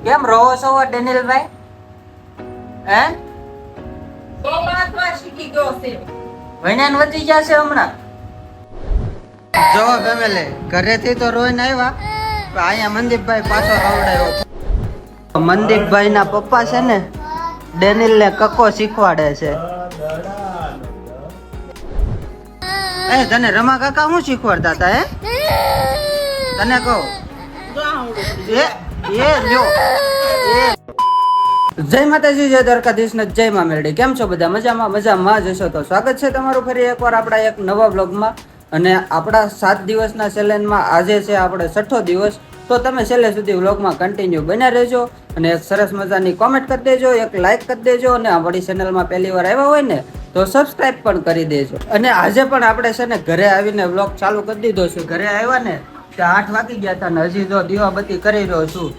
કેમ રહો છો ડેનિલભાઈ? હે? તો વાંચવા શીખી ગયો છે. વૈણાન વધી ગયા છે હમણાં. જો ફેમિલી ઘરેથી તો રોઈને આવ્યા, તો અહીંયા મનદીપભાઈ પાછો આવડાયો. મનદીપભાઈ ના પપ્પા છે ને ડેનિલ ને કક્કો શીખવાડે છે. એ તને રમા કાકા શું શીખવાડતા હતા? હે તને કહું એ લ્યો જય માતાજી, જય દ્વારકાધીશ ને જય મા મેરડી. કેમ છો બધા? મજામાં જશો તો સ્વાગત છે તમારું ફરી એકવાર આપણા એક નવા બ્લોગમાં. અને આપણા 7 દિવસના ચેલેન્જમાં આજે છે આપણે 6થો દિવસ. તો તમે છેલ્લે સુધી વ્લોગમાં કન્ટિન્યુ બન્યા રહેજો અને એક સરસ મજાની કોમેન્ટ કરી દેજો, એક લાઈક કરી દેજો અને આપણી ચેનલમાં પહેલી વાર આવ્યા હોય ને તો સબસ્ક્રાઇબ પણ કરી દેજો. અને આજે પણ આપણે છે ને ઘરે આવીને વ્લોગ ચાલુ કરી દીધો છે. ઘરે આવ્યા ને ત્યાં 8 વાગી ગયા હતા ને હજી જો દીવાબત્તી કરી રહ્યો છું.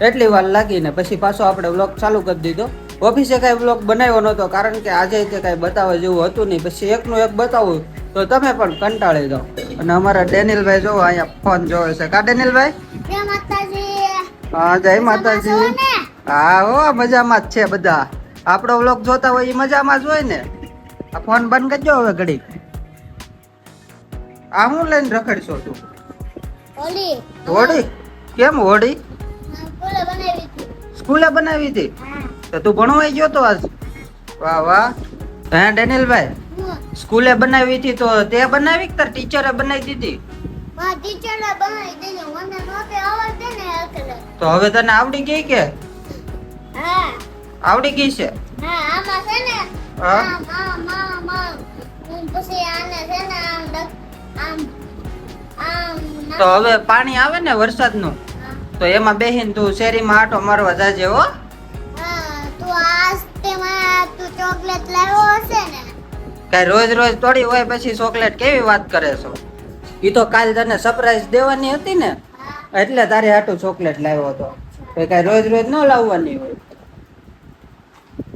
એટલી વાર લાગીને પછી પાછો આપણે વ્લોગ ચાલુ કરી દીધો. ઓફિસે કાંઈ વ્લોગ બનાવ્યો નહોતો કારણ કે આજે તે કાંઈ બતાવવા જેવું હતું નહીં. પછી એકનું એક બતાવું તો તમે પણ કંટાળી દો. અને અમારા ડેનિલભાઈ જોવો અહીંયા ફોન જોવે છે. કા ડેનિલભાઈ? જય માતાજી. હા જય માતાજી. હા હો મજામાં જ છે બધા. આપણો વ્લોગ જોતા હોય એ મજામાં જ હોય ને. આ ફોન બંધ કરજો હવે ઘડી. આ હું લઈને રખડશો તું? હોલી. હોડી? કેમ હોડી? સ્કૂલે બનાવી હતી. સ્કૂલે બનાવી હતી? તો તું ભણવા ગયો તો આજ? વાહ વાહ. હે ડેનિલભાઈ સ્કૂલે બનાવી હતી તો તે બનાવી કે તાર ટીચરે બનાવી દીધી? માં ટીચરને બનાવી દીધી. મને નહોતી આવડતી ને એટલે. તો હવે તને આવડી ગઈ કે? હા આવડી ગઈ છે? હા આમાં છે ને હા? પછી આને છે ને આમ તો હવે પાણી આવે ને વરસાદનું તો એમાં બેહીને તું શેરીમાં આટો મારવા જાજે હો. તું આજ તેમાં તું ચોકલેટ લાવ્યો હશે ને? કઈ રોજ રોજ તોડી હોય પછી ચોકલેટ કેવી વાત કરે છો? ઈ તો કાલ તને સરપ્રાઈઝ દેવાની હતી ને એટલે તારે હાટું ચોકલેટ લાવ્યો હતો. કઈ રોજ રોજ ન લાવવાની હોય.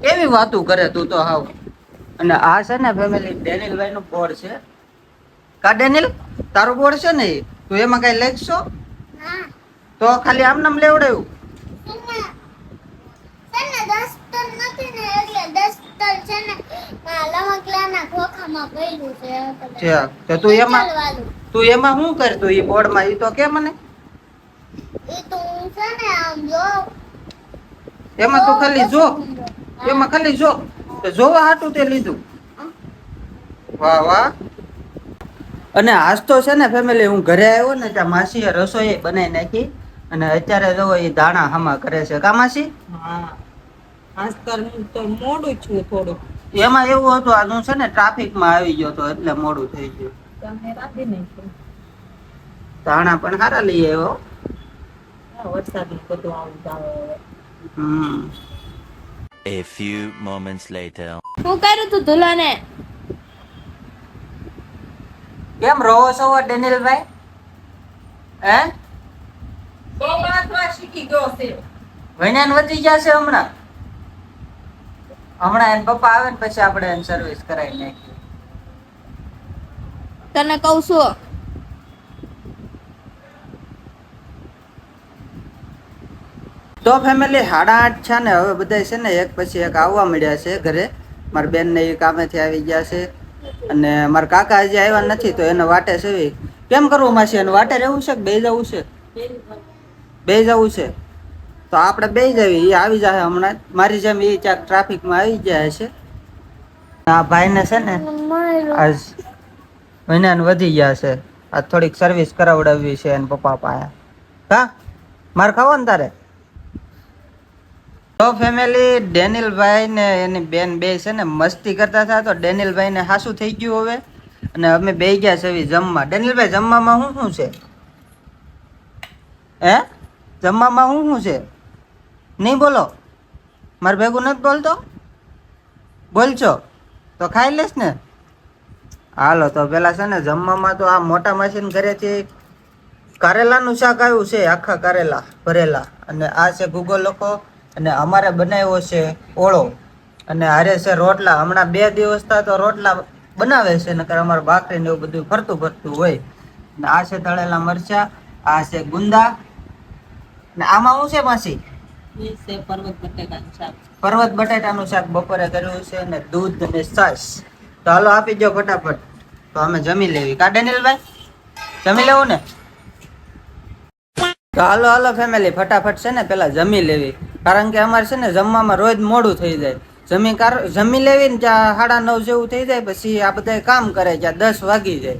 કેવી વાતું કરે તું તો હાવ. અને આ છે ને ફેમિલી ડેનિલભાઈ નું બોર્ડ છે. કા ડેનિલ તારું બોર્ડ છે ને તું એમાં કઈ લખશો હા તો ખાલી આમ નામ લેવડાયું? છે ને દસ્તર નથી ને એટલે દસ્તર છે ને લમકલાના ખોખામાં પડ્યું છે. તો તું એમાં શું કરતું ઈ બોર્ડ માં ઈ તો કે મને. એ તો હું છે ને આમ જો એમાં તું ખાલી જો, એમાં ખાલી જો તો જોવા હાટું તે લીધું. વાહ વાહ. અને આજ તો છે ને ફેમિલી હું ઘરે આવ્યો ને ત્યાં માસીએ રસોઈ બનાવી નાખી અને અત્યારે જો એ દાણા હામા કરે છે. કા માસી? હા આજ તો મોડું છું થોડું. એમાં એવું હતું આજ હું છે ને ટ્રાફિકમાં આવી ગયો તો એટલે મોડું થઈ ગયું. તમે રાંધી નાખ્યું. દાણા પણ સારા લઈ આવ્યો. વરસાદનું બધું આવું આવે હવે. A few moments later. હું કરું તું ધુલાને? કેમ રહો છો ડેનિલભાઈ? હે? તો વાંચવા શીખી ગયો છે. વૈણાન વધી ગયા છે હમણાં. હમણાં એના પપ્પા આવે ને પછી આપણે એને સર્વિસ કરાવી નાખીએ. તને કહું છું તો ફેમિલી 8:30 છે ને હવે બધા છે ને એક પછી એક આવવા મળ્યા છે ઘરે. મારી બેન ને એ કામેથી આવી ગયા છે અને મારા કાકા હજી આવ્યા નથી તો એને વાટે છે. કેમ કરવું માસી? એને વાટે રહેવું છે કે બે જવું છે? બે જવું છે તો આપણે બે જવી. એ આવી જાય હમણાં મારી જેમ. એ ક્યાંક ટ્રાફિકમાં આવી ગયા છે. આ ભાઈને છે ને આજ મહિનાને વધી ગયા છે. આ થોડીક સર્વિસ કરાવડાવવી છે એને પપ્પા પાસે. હા મારે ખાવો ને તારે? તો ફેમિલી ડેનિલભાઈ ને એની બેન બે છે ને મસ્તી કરતા હતા તો ડેનિલભાઈ ને હાસું થઈ ગયું હવે અને અમે બે ગયા છે જમવા. ડેનિલભાઈ જમવામાં શું છે? હે જમવામાં શું છે? નહીં બોલો? મારે ભેગું નથી બોલતો? બોલશો તો ખાઈ લેશ ને? હાલો તો પેલા છે ને જમવામાં તો આ મોટા માસીને ઘરેથી કારેલાનું શાક આવ્યું છે. આખા કારેલા ભરેલા. અને આ છે ગુગો લોકો અને અમારે બનાવ્યો છે ઓળો અને હારે છે રોટલા. હમણાં 2 દિવસથી તો રોટલા બનાવે છે નકર અમારે ભાખરી ને એવું બધું ફરતું હોય. અને આ છે તળેલા મરચા, આ છે ગુંદા ને આમાં શું છે માસી? એ છે પર્વત બટેકાનું શાક. પર્વત બટાટાનું શાક બપોરે કર્યું છે ને દૂધ ને છાશ. તો હાલો આપી દો ફટાફટ, તો અમે જમી લેવી. કા ડેનિયલભાઈ જમી લેવું ને? તો હાલો હાલો ફેમિલી ફટાફટ છે ને પેલા જમી લેવી, કારણ કે અમારે છે ને જમવામાં રોજ મોડું થઈ જાય. જમી લેવી ને ત્યાં 9:30 જેવું થઈ જાય, પછી આ બધા કામ કરે ત્યાં 10 વાગી જાય.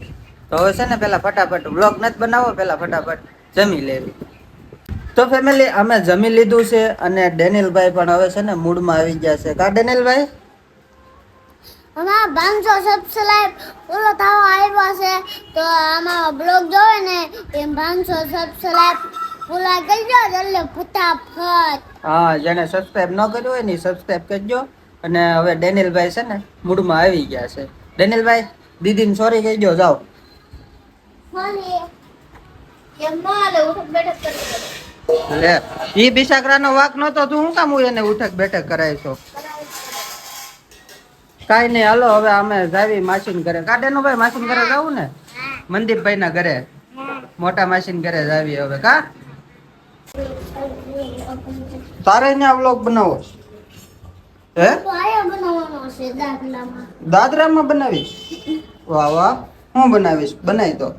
તો હવે છે ને પેલા ફટાફટ બ્લોગ નથી બનાવો, પેલા ફટાફટ જમી લેવી. તો ફેમિલી અમે જમી લીધું છે અને ડેનિયલભાઈ પણ હવે છે ને મૂડમાં આવી ગયા છે. કા ડેનિયલભાઈ? અમારા 500 સબસ્ક્રાઇબ પૂરો થવા આવ્યા છે, તો આમાં બ્લોગ જોવે ને એમ 500 સબસ્ક્રાઇબ પૂરા કરજો જલ્દી ફટાફટ. હા, જેને સબસ્ક્રાઇબ ન કર્યું હોય ને સબસ્ક્રાઇબ કરજો. અને હવે ડેનિયલભાઈ છે ને મૂડમાં આવી ગયા છે. ડેનિયલભાઈ દીદીને સોરી કહેજો, જાઓ. સોરી એમ માલે ઉઠક બેઠક કરી લે ઈ બિસાકરાનો વાક નતો, તું હું કામ એને ઉઠક બેઠક કરાય છો? કાઈ નહીં, હાલો હવે અમે જાવી માસીન ઘરે. કાઢેનો ભાઈ માસીન ઘરે જાવું ને, મનદીપભાઈ ના ઘરે, મોટા માસીન ઘરે જાવી હવે. કા તારે અહીંયા વ્લોગ બનાવો હે? તો આયા બનાવવાનો છે દાખલામાં. દાદરામાં બનાવીશ? વાહ વાહ, હું બનાવીશ, બનાવી તો.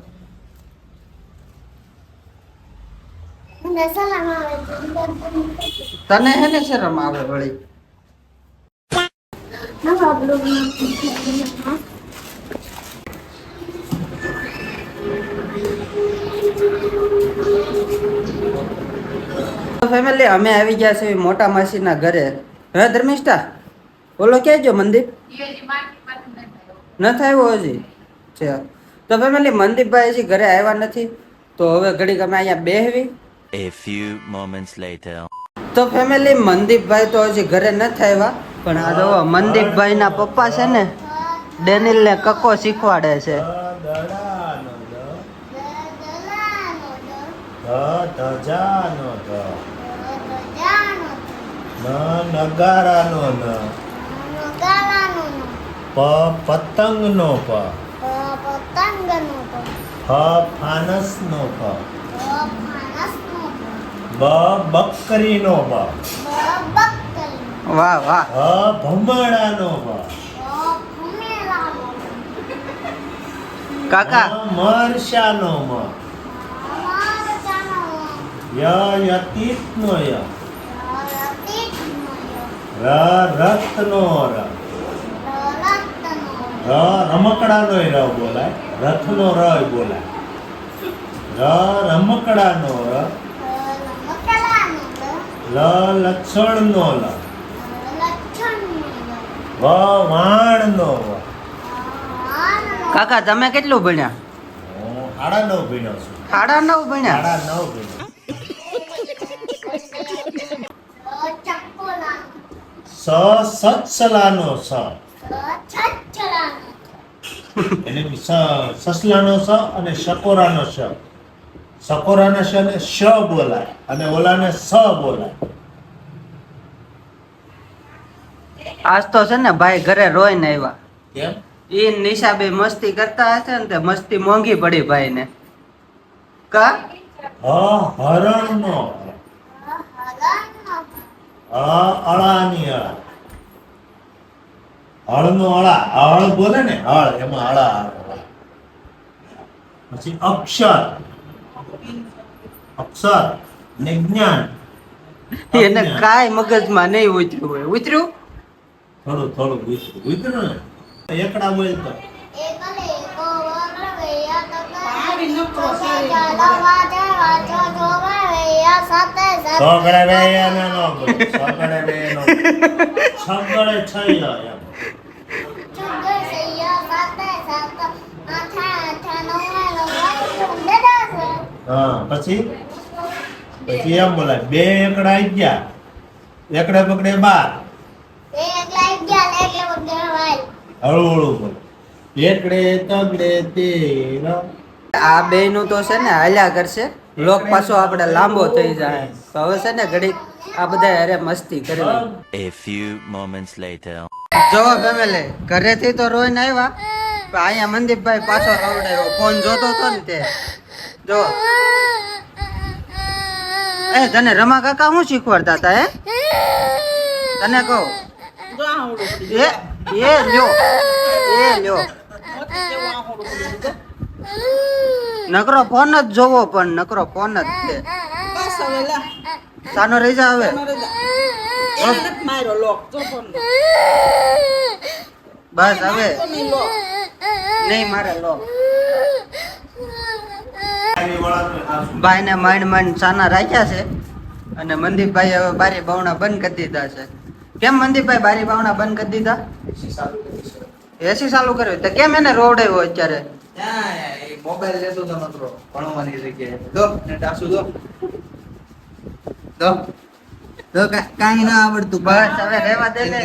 મને સલામ આવે છે. તને હે ને શરમ આવે વળી? નવા બ્લોગમાં ફેમિલી અમે આવી ગયા છે મોટા માસીના ઘરે. હે ધર્મિષ્ઠા, ઓલો કહેજો મનદીપ નથી આવ્યો હજી છે. તો ફેમિલી મનદીપભાઈ હજી ઘરે આવ્યા નથી, તો હવે ઘડીક અમે અહીંયા બેહવી. A few moments later. તો ફેમિલી મનદીપભાઈ તો હજી ઘરે નથી આવ્યા, પણ આ જો મનદીપભાઈ ના પપ્પા છે ને ડેનિલ ને કક્કો શીખવાડે છે. નગારાનો ન, પતંગનો પ, ફાનસનો ફ, બકરીનો બ, વાહ વાહ. ભમરડાનો બ, કાકા મરશાનો મ, યતીતનો ય, રથનો ર, રમકડાનો ર બોલાય, રથનો ર બોલાય, રમકડાનો ર, લક્ષણનો લ, વાણનો વ. કાકા તમે કેટલું ભણ્યા? હું 9.5 ભણ્યો છું. 9.5 ભણ્યા? 9.5 સત્સલાનો સ, એટલે સસલાનો સ અને શકોરાનો શ. શકોરાના શ ને શ બોલાય અને ઓલાને સ બોલાય. આજ તો છે ને ભાઈ ઘરે રોઈને આવ્યા. કેમ? ઈ નિશાબે મસ્તી કરતા હશે ને તે મસ્તી મોંઘી પડી ભાઈ ને. કા હરણનો, અળાની અળ, હળનો અળા, હળ બોલે ને હળ, એમાં અળા આવે. પછી અક્ષર, અક્ષર ને જ્ઞાન. એને કાઈ મગજમાં નહીં ઉતર્યું હોય. ઉતર્યું? થોડું થોડું ઉતર્યું ને. એકડા બોલતો સોગડે બે એને નો બોલે, સોગડે બે નો સગડે થઈ જાય એમ. હા, પછી એમ બોલાય બે એકડા આવી ગયા, એકડે પકડે 12. હળવું હળવું બોલે. એકડે તગડે 13. આ બે નું તો છે ને હાલ્યા કરશે. લોક પાછો આપણે લાંબો થઈ જાય. તો હવે છે ને ઘડીક આ બધા અરે મસ્તી કરવી. A few moments later. જો ફેમિલી ઘરેથી તો રોઈને આવ્યા, પણ અહીંયા મનદીપભાઈ પાછો રવડાયો. ફોન જોતો હતો ને તે જો એ તને રમા કાકા શું શીખવાડતા હતા હે તને કહું જો આહુડું પડી એ લ્યો મોતી જેવું આહુડું પડી ગયું. નકરો ફોન જ જોવો પણ નકરો ફોન જ છે બસ હવે લે સાનો રહી જા હવે એને નથી માર્યો લોક જો ફોન બસ હવે નહીં લોક નહીં મારે લો આવી વાળાને હાસુ. ભાઈને માંડ સાના રાખ્યા છે અને મનદીપભાઈ હવે બારી બાવણા બંધ કરી દીધા છે કેમ મનદીપભાઈ બારી બાવણા બંધ કરી દીધા એસી ચાલુ કર્યું તો કેમ એને રોવડાવ્યો અત્યારે મોબાઈલ લેતો તો નકરો ભણવાની જગ્યાએ દો ને ડાસુ દો દો દો કાંઈ ના આવડતું બસ હવે રહેવા દે ને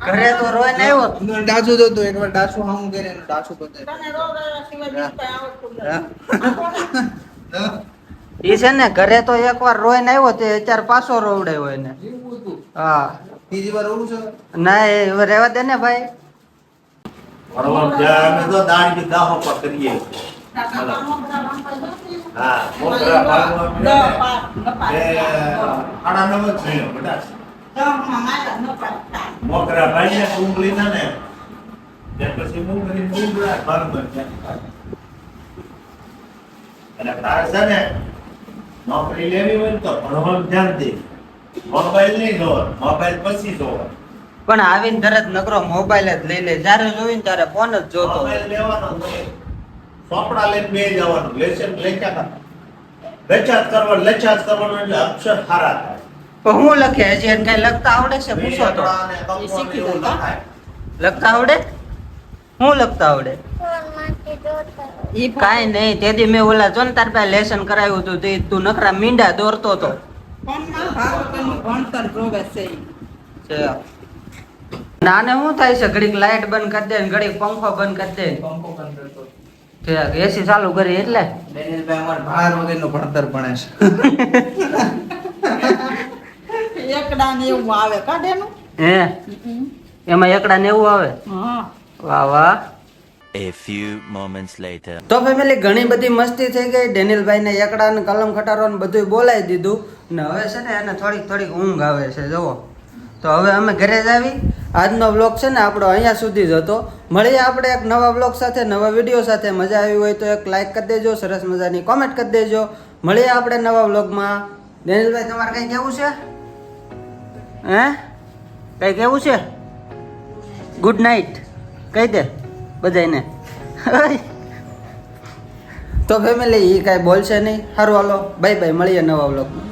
ઘરે તો રોય ને આવ્યો ડાસુ દો તો એકવાર ડાસુ હામું કરે ને ડાસુ બતાવે તને રોવડાવ્યા સિવાય બીજું કાંઈ આવડતું નથી. દો ઈ છે ને ઘરે તો એકવાર રોય ને આવ્યો તે અત્યારે પાછો રોવડાવ્યો એને એવું હતું હા બીજી વાર ઓલું છે ના એ હવે રહેવા દે ને ભાઈ ભણવાનું જ્યાં અમે તો દાઢી દાહો પર કરીએ. હા, મોકરા ભાગવા મળ્યા ને. એ આડા નવ જ છે બધા. મોકરા ભાઈને ડુંગળી ના ને ત્યાર પછી ડુંગળી ડુંગળા ભાગમાં જાય. અને તારે છે ને નોકરી લેવી હોય ને તો ભણવાનું ધ્યાન દે. મોબાઈલ નહીં જોવાનો, મોબાઈલ પછી જોવાનો. પણ આવીને તરત નકરો મોબાઈલ જ લઈ લે જ્યારે જોઈને ત્યારે ફોન જ જોતો મોબાઈલ લેવાનો નહીં. ચોપડા લઈને બે જવાનું, લેસન લેચાત કરવાનું એટલે અક્ષર સારા થાય. પણ હું લખે હજી એને કઈ લખતા આવડે છે પૂછો તો અને કંપની એવું લખાય. લખતા આવડે હું લખતા આવડે ફોનમાંથી જોતા ઈ કાંઈ નહીં તેથી મેં ઓલા જો ને તાર પાસે લેસન કરાવ્યું હતું તે તું નકરા મીંડા દોરતો હતો ફોનમાં ભારતનું ભણતર જોવે છે ઈ. નાને શું થાય છે ઘડીક લાઈટ બંધ કરી દે ને ઘડીક પંખો બંધ કરી દે પંખો બંધ કરતો એસી ચાલુ કરી એટલે ડેનિયલભાઈ અમાર ભાર વગરનું ભણતર ભણે છે એકડા ને એવું આવે કાઢેનું હે એમાં એકડા ને એવું આવે હા વાહ વાહ A few moments later. તો ફેમિલી ઘણી બધી મસ્તી થઈ ગઈ ડેનિયલભાઈ ને એકડા ને કલમ ખટારો ને બધું બોલાવી દીધું ને હવે છે ને એને થોડીક ઊંઘ આવે છે જુઓ તો હવે અમે ઘરે જ આવી આજનો વ્લોગ છે ને આપણો અહીંયા સુધી જ હતો મળીએ આપણે એક નવા વ્લોગ સાથે નવા વિડીયો સાથે મજા આવી હોય તો એક લાઈક કરી દેજો સરસ મજાની કોમેન્ટ કરી દેજો મળીએ આપણે નવા વ્લોગમાં ડેનિયલભાઈ તમારે કંઈ કહેવું છે હે કંઈ કહેવું છે ગુડ નાઇટ કહી દે બધાને તો ફેમિલી એ કાંઈ બોલશે નહીં સારું હાલો બાય બાય મળીએ નવા વ્લોગમાં